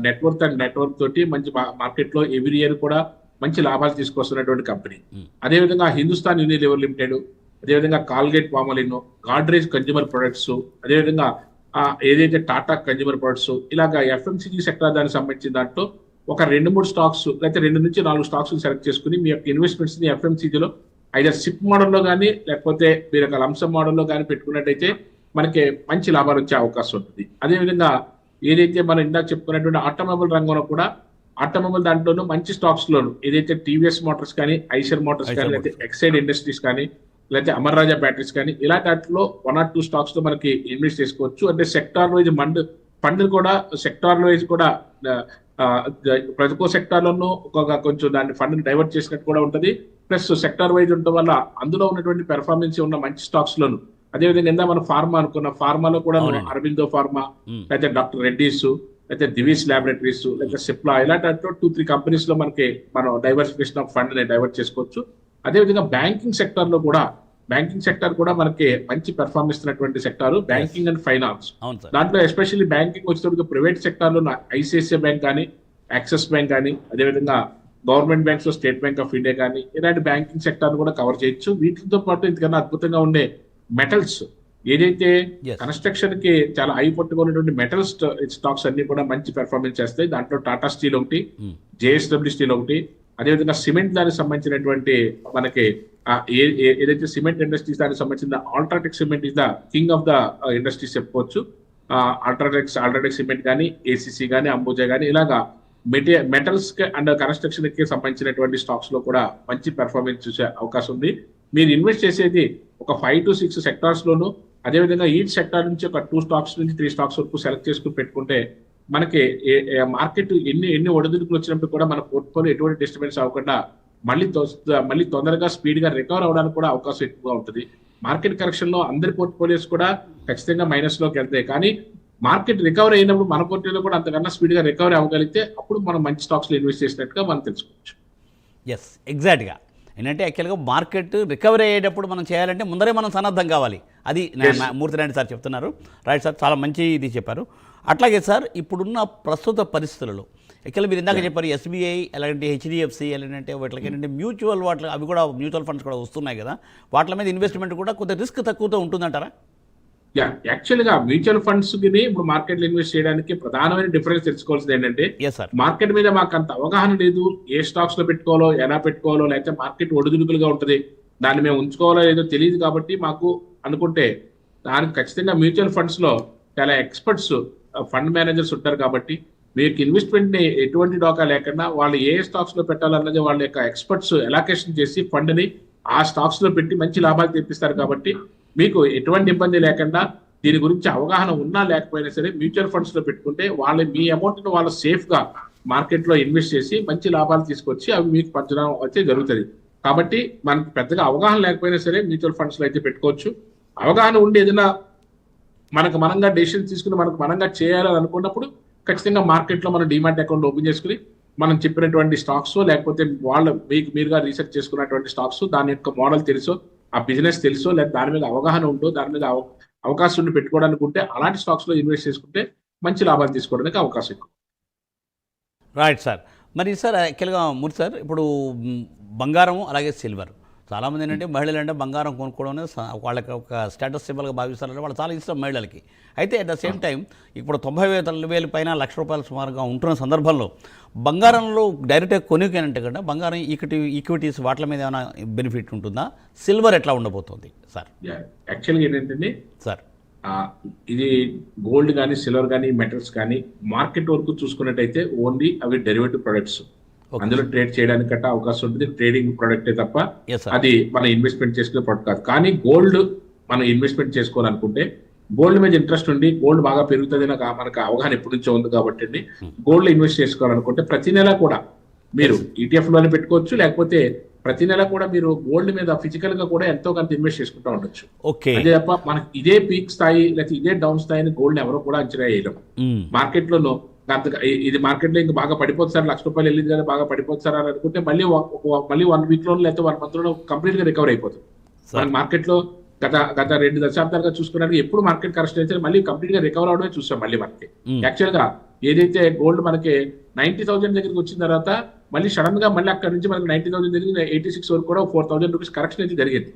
నెట్వర్క్ తోటి మంచి మార్కెట్ లో ఎవ్రీ ఇయర్ కూడా మంచి లాభాలు తీసుకొస్తున్నటువంటి కంపెనీ. అదేవిధంగా హిందుస్థాన్ యూనిలివర్ లిమిటెడ్, అదేవిధంగా Colgate Palmolive, Godrej consumer products, అదేవిధంగా ఏదైతే టాటా కన్జ్యూమర్ ప్రొడక్ట్స్, ఇలాగా ఎఫ్ఎంసీజీ సెక్టర్ దానికి సంబంధించిన దాంట్లో ఒక 2-3 స్టాక్స్ లేకపోతే 2 నుంచి 4 స్టాక్స్ సెలెక్ట్ చేసుకుని మీ యొక్క ఇన్వెస్ట్మెంట్స్ ని ఎఫ్ఎంసీజీలో ఐదర్ సిప్ మోడల్లో కానీ లేకపోతే మీరు ఒక లంసమ్ మోడల్లో కానీ పెట్టుకున్నట్టయితే మనకి మంచి లాభాలు వచ్చే అవకాశం ఉంటుంది. అదేవిధంగా ఏదైతే మనం ఇందాక చెప్పుకున్నటువంటి ఆటోమొబైల్ రంగంలో కూడా ఆటోమొబైల్ దాంట్లోనూ మంచి స్టాక్స్ లోను ఏదైతే టీవీఎస్ మోటార్స్ కానీ, ఐషర్ మోటార్స్ కానీ, లేకపోతే ఎక్సైడ్ ఇండస్ట్రీస్ కానీ, లేకపోతే అమర్ రాజా బ్యాటరీస్ కానీ ఇలాంటి వాటిలో 1 or 2 స్టాక్స్ లో మనకి ఇన్వెస్ట్ చేసుకోవచ్చు. అంటే సెక్టార్ వైజ్ ఫండ్ కూడా సెక్టార్ వైజ్ కూడా ప్రతి ఒక్క సెక్టార్ లోనూ కొంచెం దాన్ని ఫండ్ డైవర్ట్ చేసినట్టు కూడా ఉంటుంది. ప్లస్ సెక్టార్ వైజ్ ఉండటం వల్ల అందులో ఉన్నటువంటి పెర్ఫార్మెన్స్ ఉన్న మంచి స్టాక్స్ లోను అదేవిధంగా ఎంత మనం ఫార్మా అనుకున్న ఫార్మాలో కూడా అరబిందో ఫార్మా, లేకపోతే డాక్టర్ రెడ్డీస్, లేకపోతే దివీస్ ల్యాబొరేటరీస్, లేకపోతే సిప్లా ఇలాంటి 2-3 కంపెనీస్ లో మనం డైవర్సిఫికేషన్ ఆఫ్ ఫండ్ ని డైవర్ట్ చేసుకోవచ్చు. అదేవిధంగా బ్యాంకింగ్ సెక్టర్ కూడా మనకి మంచి పెర్ఫార్మెన్స్ ఇస్తున్నటువంటి సెక్టార్ బ్యాంకింగ్ అండ్ ఫైనాన్స్. దాంట్లో ఎస్పెషల్లీ బ్యాంకింగ్ వచ్చేటప్పుడు ప్రైవేట్ సెక్టార్ లో ఐసిఐసిఐ బ్యాంక్ కానీ, యాక్సిస్ బ్యాంక్ కానీ, అదేవిధంగా గవర్నమెంట్ బ్యాంక్స్ లో స్టేట్ బ్యాంక్ ఆఫ్ ఇండియా కానీ ఇలాంటి బ్యాంకింగ్ సెక్టార్ కూడా కవర్ చేయొచ్చు. వీటితో పాటు ఇంతకన్నా అద్భుతంగా ఉండే మెటల్స్ ఏదైతే కన్స్ట్రక్షన్ కి చాలా హై పట్టుకున్నటువంటి మెటల్స్ స్టాక్స్ అన్ని కూడా మంచి పెర్ఫార్మెన్స్ చేస్తాయి. దాంట్లో టాటా స్టీల్ ఒకటి, జేఎస్డబ్ల్యూ స్టీల్ ఒకటి, అదేవిధంగా సిమెంట్ దానికి సంబంధించినటువంటి మనకి ఏదైతే సిమెంట్ ఇండస్ట్రీస్ దానికి సంబంధించిన UltraTech cement is the king of the industries చెప్పుకోవచ్చు. అల్ట్రాటెక్ సిమెంట్ కానీ, ఏసీసీ కానీ, అంబుజా కానీ ఇలాగా మెటల్స్ అండ్ కన్స్ట్రక్షన్ కి సంబంధించినటువంటి స్టాక్స్ లో కూడా మంచి పెర్ఫార్మెన్స్ చూసే అవకాశం ఉంది. మీరు ఇన్వెస్ట్ చేసేది ఒక 5 to 6 సెక్టార్స్ లోను, అదేవిధంగా ఈచ్ సెక్టార్ నుంచి ఒక 2 స్టాక్స్ నుంచి 3 స్టాక్స్ వరకు సెలెక్ట్ చేసుకుని పెట్టుకుంటే మనకి మార్కెట్ ఎన్ని ఒడిదుడుకులు వచ్చినప్పుడు కూడా మన పోర్ట్ఫోలియో ఎటువంటి డిస్టర్బెన్స్ అవ్వకుండా మళ్ళీ తొందరగా స్పీడ్ గా రికవర్ అవడానికి కూడా అవకాశం ఎక్కువగా ఉంటుంది. మార్కెట్ కరెక్షన్ లో అందరి పోర్ట్ఫోలియోస్ కూడా ఖచ్చితంగా మైనస్ లోకి వెళ్తాయి. కానీ మార్కెట్ రికవర్ అయినప్పుడు మన పోర్ట్ఫోలియో కూడా అంతకన్నా స్పీడ్ గా రికవర్ అవ్వగలిగితే అప్పుడు మనం మంచి స్టాక్స్ లో ఇన్వెస్ట్ చేసినట్టుగా మనం తెలుసుకోవచ్చు. ఎస్, ఎగ్జాక్ట్గా ఏంటంటే యాక్చువల్గా మార్కెట్ రికవరీ అయ్యేటప్పుడు మనం చేయాలంటే ముందరే మనం సన్నద్ధం కావాలి. అది మూర్తిరెడ్డి సార్ చెప్తున్నారు. రైట్ సార్, చాలా మంచి ఇది చెప్పారు. అట్లాగే సార్ ఇప్పుడున్న ప్రస్తుత పరిస్థితులలో యాక్చువల్గా మీరు ఇందాక చెప్పారు ఎస్బీఐ ఎలాంటి హెచ్డిఎఫ్సి ఎలాంటి వాటికి ఏంటంటే అవి కూడా మ్యూచువల్ ఫండ్స్ కూడా వస్తున్నాయి కదా, వాటి మీద ఇన్వెస్ట్మెంట్ కూడా కొద్దిగా రిస్క్ తక్కువతో ఉంటుందంటారా? యాక్చువల్ గా మ్యూచువల్ ఫండ్స్ కి ఇప్పుడు మార్కెట్ లో ఇన్వెస్ట్ చేయడానికి ప్రధానమైన డిఫరెన్స్ తెలుసుకోవాల్సింది ఏంటంటే మార్కెట్ మీద మాకు అంత అవగాహన లేదు. ఏ స్టాక్స్ లో పెట్టుకోవాలో, ఎలా పెట్టుకోవాలో, లేకపోతే మార్కెట్ ఒడిదుడుకులుగా ఉంటది, దాన్ని మేము ఉంచుకోవాలో ఏదో తెలియదు. కాబట్టి మాకు అనుకుంటే దానికి ఖచ్చితంగా మ్యూచువల్ ఫండ్స్ లో చాలా ఎక్స్పర్ట్స్ ఫండ్ మేనేజర్స్ ఉంటారు. కాబట్టి మీకు ఇన్వెస్ట్మెంట్ ని ఎటువంటి డోకా లేకుండా వాళ్ళు ఏ స్టాక్స్ లో పెట్టాలన్నది వాళ్ళ యొక్క ఎక్స్పర్ట్స్ ఎలాకేషన్ చేసి ఫండ్ ని ఆ స్టాక్స్ లో పెట్టి మంచి లాభాలు తెప్పిస్తారు. కాబట్టి మీకు ఎటువంటి ఇబ్బంది లేకుండా దీని గురించి అవగాహన ఉన్నా లేకపోయినా సరే మ్యూచువల్ ఫండ్స్ లో పెట్టుకుంటే మీ అమౌంట్ ను వాళ్ళు సేఫ్ గా మార్కెట్ లో ఇన్వెస్ట్ చేసి మంచి లాభాలు తీసుకొచ్చి అవి మీకు పంచడం అయితే జరుగుతుంది. కాబట్టి మనకి పెద్దగా అవగాహన లేకపోయినా సరే మ్యూచువల్ ఫండ్స్ లో అయితే పెట్టుకోవచ్చు. అవగాహన ఉండి ఏదైనా మనకు మనంగా డెసిషన్ తీసుకుని మనకు మనంగా చేయాలని అనుకున్నప్పుడు ఖచ్చితంగా మార్కెట్ లో మనం డిమాట్ అకౌంట్ ఓపెన్ చేసుకుని మనం చెప్పినటువంటి స్టాక్స్ లేకపోతే వాళ్ళు మీరుగా రీసెర్చ్ చేసుకున్నటువంటి స్టాక్స్ దాని యొక్క మోడల్ తెలుసో ఆ బిజినెస్ తెలుసో లేదా దాని మీద అవగాహన ఉంటో దాని మీద అవకాశం ఉండి పెట్టుకోవడానికి ఉంటే అలాంటి స్టాక్స్ లో ఇన్వెస్ట్ చేసుకుంటే మంచి లాభాలు తీసుకోవడానికి అవకాశం ఎక్కువ. Right sir. మరి సార్ యాక్చువల్గా మూర్తి సార్ ఇప్పుడు బంగారం అలాగే సిల్వర్ చాలామంది ఏంటంటే మహిళలు అంటే బంగారం కొనుక్కోవడం అనేది వాళ్ళకి ఒక స్టేటస్ సింబల్గా భావిస్తారంటే వాళ్ళు చాలా ఇష్టం మహిళలకి. అయితే అట్ ద సేమ్ టైం ఇప్పుడు 90,000 పైన ₹1,00,000 సుమారుగా ఉంటున్న సందర్భంలో బంగారంలో డైరెక్ట్గా కొనుక్కోనంటే కన్నా బంగారం ఈక్విటీస్ వాటి మీద ఏమైనా బెనిఫిట్ ఉంటుందా? సిల్వర్ ఎట్లా ఉండబోతుంది సార్? యాక్చువల్గా ఏంటంటే సార్ ఇది గోల్డ్ కానీ సిల్వర్ కానీ మెటల్స్ కానీ మార్కెట్ వరకు చూసుకున్నట్టయితే ఓన్లీ అవి డెరివేటివ్ ప్రొడక్ట్స్, అందులో ట్రేడ్ చేయడానికి గట్రా అవకాశం ఉంటుంది. ట్రేడింగ్ ప్రొడక్టే తప్ప అది మనం ఇన్వెస్ట్మెంట్ చేసుకునే ప్రొడక్ట్ కాదు. కానీ గోల్డ్ మనం ఇన్వెస్ట్మెంట్ చేసుకోవాలనుకుంటే గోల్డ్ మీద ఇంట్రెస్ట్ ఉండి గోల్డ్ బాగా పెరుగుతుంది మనకు అవగాహన ఎప్పటి నుంచో ఉంది కాబట్టి గోల్డ్ ఇన్వెస్ట్ చేసుకోవాలనుకుంటే ప్రతి నెల కూడా మీరు ETF లోనే పెట్టుకోవచ్చు, లేకపోతే ప్రతి నెల కూడా మీరు గోల్డ్ మీద ఫిజికల్ గా కూడా ఎంతో కొంత ఇన్వెస్ట్ చేసుకుంటూ ఉండొచ్చు. అదే తప్ప మనకి ఇదే పీక్ స్థాయి లేకపోతే ఇదే డౌన్ స్థాయిని గోల్డ్ ఎవరో కూడా అంచనా వేయలేము. మార్కెట్ లోనూ ఇది మార్కెట్ లో ఇంకా బాగా పడిపోతుంది సార్, ₹1,00,000 వెళ్ళింది కదా బాగా పడిపోతుంది సార్ అని అనుకుంటే మళ్ళీ 1 వీక్ లో లేకపోతే 1 మంత్ లో కంప్లీట్ గా రికవర్ అయిపోతుంది. మనకి మార్కెట్ లో గత 2 దశాబ్దాలుగా చూసుకున్నాక ఎప్పుడు మార్కెట్ కరెక్షన్ అయితే మళ్ళీ కంప్లీట్ గా రికవర్ అవడమే చూసాం. మళ్ళీ మనకి యాక్చువల్ గా ఏదైతే గోల్డ్ మనకి 90,000 దగ్గరికి వచ్చిన తర్వాత మళ్ళీ సడన్ గా మళ్ళీ అక్కడ నుంచి మనకి 90,000 దగ్గర 86 వరకు కూడా ₹4,000 కరెక్షన్ అయితే జరిగింది.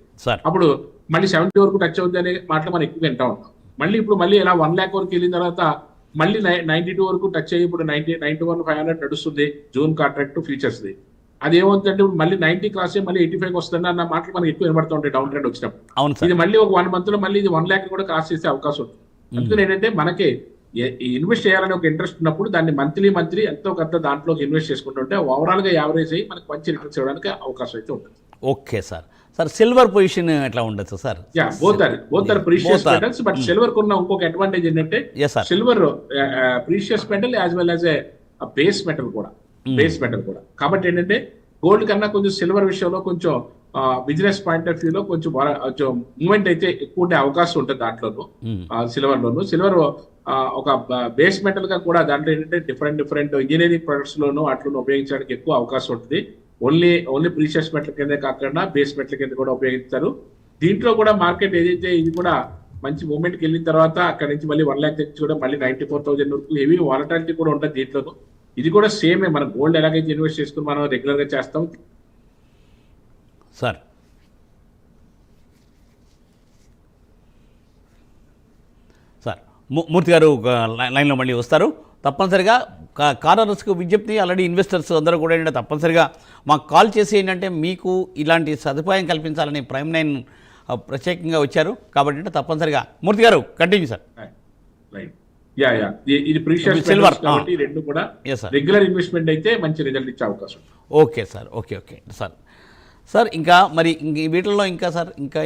అప్పుడు మళ్ళీ 70 వరకు టచ్ అవుతుంది అనే మాటలు మనం ఎక్కువ వింటా ఉంటాం. మళ్ళీ ఇలా 1 lakh వరకు వెళ్ళిన తర్వాత మళ్ళీ 92 వరకు టచ్ అయ్యి ఇప్పుడు 91,500 నడుస్తుంది జూన్ కాంట్రాక్ట్ ఫ్యూచర్స్ ది. అదేమవుతుందంటే మళ్ళీ 90 క్రాస్ అయ్యి మళ్ళీ 85 వస్తుంది అన్న మాటలు మనకి ఎక్కువ వినబడుతూ ఉంటాయి డౌన్ ట్రెండ్ వచ్చినప్పుడు. ఇది మళ్ళీ ఒక 1 month లో మళ్ళీ ఇది 1 lakh కూడా క్రాస్ చేసే అవకాశం ఉంటుంది. అందుకని ఏంటంటే మనకి ఇన్వెస్ట్ చేయాలని ఒక ఇంట్రెస్ట్ ఉన్నప్పుడు దాన్ని మంత్లీ ఎంతో కొంత దాంట్లోకి ఇన్వెస్ట్ చేసుకుంటుంటే ఓవరాల్ గా యావరేజ్ అయ్యి మనకి మంచి రిటర్న్స్ ఇవ్వడానికి అవకాశం అయితే ఉంటుంది. Okay sir. Sir silver position ఎట్లా ఉండొచ్చు sir? Both are precious metals, but silver కున్న ఇంకొక అడ్వాంటేజ్ ఏంటంటే silver precious metal as well as a base metal కూడా. కాబట్టి ఏంటంటే గోల్డ్ కన్నా కొంచెం సిల్వర్ విషయంలో కొంచెం బిజినెస్ పాయింట్ ఆఫ్ వ్యూలో కొంచెం మూవ్మెంట్ అయితే ఎక్కువ ఉండే అవకాశం ఉంటుంది దాంట్లోనూ. సిల్వర్ ఒక బేస్ మెటల్ గా కూడా దాంట్లో ఏంటంటే డిఫరెంట్ ఇంజనీరింగ్ ప్రొడక్ట్స్ లోను అట్లను ఉపయోగించడానికి ఎక్కువ అవకాశం ఉంటుంది. ఓన్లీ ప్రీషియస్ మెటల్ కింద కాకుండా బేస్ మెటల్ కింద కూడా ఉపయోగిస్తారు. దీంట్లో కూడా మార్కెట్ ఏదైతే ఇది కూడా మంచి మూవ్మెంట్కి వెళ్ళిన తర్వాత అక్కడ నుంచి మళ్ళీ 1 lakh తెచ్చి కూడా మళ్ళీ 94,000 వరకు హెవీ వాలటాలిటీ కూడా ఉంటుంది దీంట్లోనూ. ఇది కూడా సేమే, మనం గోల్డ్ ఎలాగైతే ఇన్వెస్ట్ చేసుకుని మనం రెగ్యులర్ గా చేస్తాం సార్. మూర్తి గారు లైన్లో మళ్ళీ వస్తారు. తప్పనిసరిగా కార్నర్స్కు విజ్ఞప్తి, ఆల్రెడీ ఇన్వెస్టర్స్ అందరూ కూడా ఏంటంటే తప్పనిసరిగా మాకు కాల్ చేసి ఏంటంటే మీకు ఇలాంటి సదుపాయం కల్పించాలని Prime9 ప్రత్యేకంగా వచ్చారు కాబట్టి అంటే తప్పనిసరిగా మూర్తి గారు కంటిన్యూ సార్. ఇది ప్రీషియస్ సిల్వర్ కాబట్టి రెండు కూడా రెగ్యులర్ ఇన్వెస్ట్మెంట్ అయితే మంచి రిజల్ట్ ఇచ్చే అవకాశం. Okay sir. Okay sir. ఇంకా మరి వీటిల్లో ఇంకా సార్ ఇంకా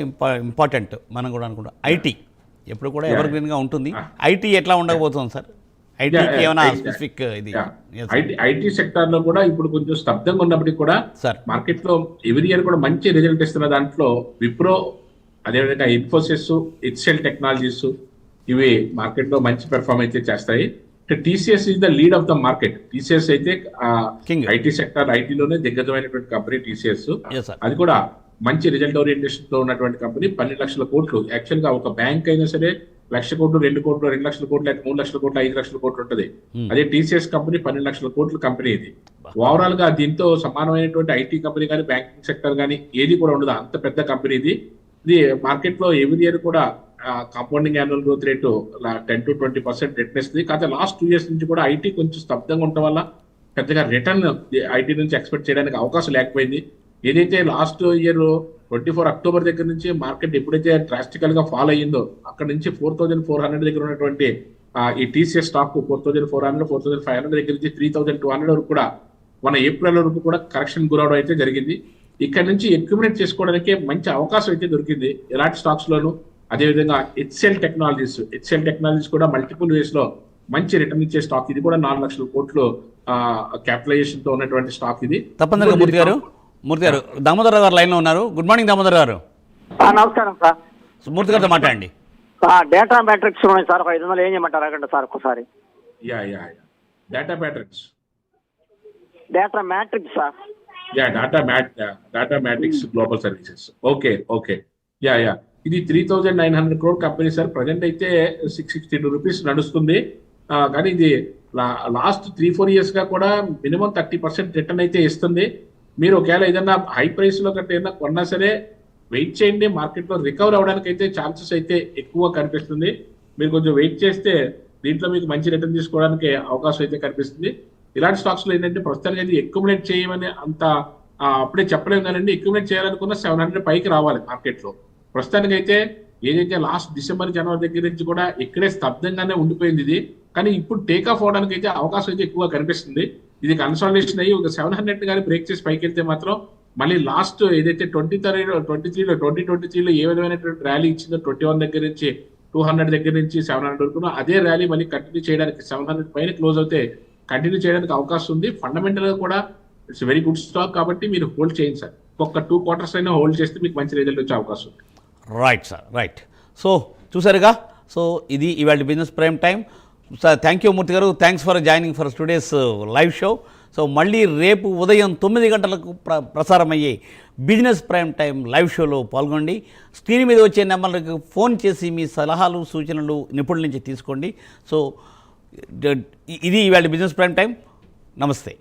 ఇంపార్టెంట్ మనం కూడా అనుకుంటాం ఐటీ ఎప్పుడు కూడా ఎవర్ గ్రీన్ గా ఉంటుంది. ఐటీ ఎట్లా ఉండకపోతుంది సార్? ఐటీకి ఏమైనా స్పెసిఫిక్ ఇది? ఐటీ సెక్టార్ లో కూడా ఇప్పుడు కొంచెం స్తబ్దంగా ఉన్నప్పటికీ కూడా మార్కెట్ లో ఎవ్రీ ఇయర్ కూడా మంచి రిజల్ట్ ఇస్తున్న దాంట్లో విప్రో, అదేవిధంగా ఇన్ఫోసిస్, హెచ్సిఎల్ టెక్నాలజీస్ ఇవి మార్కెట్ లో మంచి పెర్ఫార్మ్ అయితే చేస్తాయి. TCS is the lead of the market. TCS అయితే ఐటీ సెక్టర్ ఐటీలోనే దిగ్గజమైనటువంటి కంపెనీ TCS. అది కూడా మంచి రిజల్ట్ ఓరియంటేషన్ తో ఉన్నటువంటి కంపెనీ. 12 లక్షల కోట్లు. యాక్చువల్ గా ఒక బ్యాంక్ అయినా సరే 1,00,000 కోట్లు, 2 కోట్లు, 2 లక్షల కోట్లు, లేక 3 లక్షల కోట్లు, 5 లక్షల కోట్లు ఉంటుంది. అదే TCS కంపెనీ 12 లక్షల కోట్ల కంపెనీ. ఇది ఓవరాల్ గా దీంతో సమానమైనటువంటి ఐటీ కంపెనీ కానీ బ్యాంకింగ్ సెక్టర్ కానీ ఏది కూడా ఉండదు, అంత పెద్ద కంపెనీ ఇది. ఇది మార్కెట్ లో ఎవ్రీ ఇయర్ కూడా compounding annual growth rate 10 to 20% return ఇస్తుంది. కాకపోతే లాస్ట్ 2 years నుంచి కూడా ఐటీ కొంచెం స్తబ్దంగా ఉండటం వల్ల పెద్దగా రిటర్న్ ఐటీ నుంచి ఎక్స్పెక్ట్ చేయడానికి అవకాశం లేకపోయింది. ఏదైతే లాస్ట్ ఇయర్ 24 అక్టోబర్ దగ్గర నుంచి మార్కెట్ ఎప్పుడైతే డ్రాస్టికల్ గా ఫాల్ అయ్యిందో అక్కడ నుంచి 4,400 దగ్గర ఉన్నటువంటి ఈ టీసీఎస్ స్టాక్ 4400 4500 దగ్గర నుంచి 3200 వరకు కూడా మన ఏప్రిల్ వరకు కూడా కరెక్షన్ గురవడం అయితే జరిగింది. ఇక్కడ నుంచి అక్యుములేట్ చేసుకోవడానికి మంచి అవకాశం అయితే దొరికింది ఎలాంటి స్టాక్స్ లోను. అదేవిధంగా హెచ్సిఎల్ టెక్నాలజీస్ కూడా మల్టిపుల్ వేస్ లో మంచి రిటర్న్ ఇచ్చే స్టాక్. ఇది కూడా 4 లక్షల కోట్లు క్యాపిటలైజేషన్ తో ఉన్నటువంటి స్టాక్ ఇది. తప్పనిసరిగా మూర్తి గారు దామోదర్ గారు లైన్లో ఉన్నారు. గుడ్ మార్నింగ్ దామోదర్ గారు. నమస్కారం సార్. మూర్తి గారితో మాట్లాడండి. డేటా మ్యాట్రిక్స్ ఉన్నాయి సార్, 500 ఏం చేయమంటారు అక్కడ సార్ ఒకసారి? Data matrix sir. Data matrix global services. Okay. ఇది 3900 crore కంపెనీ సార్. ప్రజెంట్ అయితే 662 రూపీస్ నడుస్తుంది. కానీ ఇది లాస్ట్ 3-4 years గా కూడా మినిమం 30% రిటర్న్ అయితే ఇస్తుంది. మీరు ఒకవేళ ఏదైనా హై ప్రైస్ లో కట్ట ఏదైనా కొన్నా సరే వెయిట్ చేయండి. మార్కెట్ లో రికవర్ అవడానికి అయితే ఛాన్సెస్ అయితే ఎక్కువ కనిపిస్తుంది. మీరు కొంచెం వెయిట్ చేస్తే దీంట్లో మీకు మంచి రిటర్న్ తీసుకోవడానికి అవకాశం అయితే కనిపిస్తుంది. ఇలాంటి స్టాక్స్ లో ఏంటంటే ప్రస్తుతానికి అయితే అక్యుములేట్ చేయమని అంత అప్పుడే చెప్పలేము కానండి. అక్యుములేట్ చేయాలనుకున్న 700 పైకి రావాలి మార్కెట్ లో. ప్రస్తుతానికి అయితే ఏదైతే లాస్ట్ డిసెంబర్ జనవరి దగ్గర నుంచి కూడా ఇక్కడే స్తబ్దంగానే ఉండిపోయింది ఇది. కానీ ఇప్పుడు టేక్ ఆఫ్ అవడానికి అయితే అవకాశం అయితే ఎక్కువగా కనిపిస్తుంది. ఇది కన్సాలిడేషన్ అయ్యి ఒక 700 కానీ బ్రేక్ చేసి పైకి వెళ్తే మాత్రం మళ్ళీ లాస్ట్ ఏదైతే 2023లో ఏ విధమైనటువంటి ర్యాలీ ఇచ్చిందో 21 దగ్గర నుంచి 200 దగ్గర నుంచి 700 వరకు అదే ర్యాలీ మళ్ళీ కంటిన్యూ చేయడానికి 700 పైన క్లోజ్ అవుతే కంటిన్యూ చేయడానికి అవకాశం ఉంది. ఫండమెంటల్ గా కూడా ఇట్స్ వెరీ గుడ్ స్టాక్ కాబట్టి మీరు హోల్డ్ చేయండి సార్. ఒక 2 quarters అయినా హోల్డ్ చేస్తే మీకు మంచి రిజల్ట్ వచ్చే అవకాశం ఉంది. Right sir, right. సో చూసారుగా, సో ఇది ఇవాళ business prime time. Sir thank you Murthy garu. Thanks for joining for today's live show. So మళ్ళీ రేపు ఉదయం 9 గంటలకు ప్రసారమయ్యే బిజినెస్ ప్రైమ్ టైం లైవ్ షోలో పాల్గొండి. స్క్రీన్ మీద వచ్చే నెంబర్లకు ఫోన్ చేసి మీ సలహాలు సూచనలు నిపుణుల నుంచి తీసుకోండి. సో ఇది ఇవాళ బిజినెస్ ప్రైమ్ టైం. నమస్తే.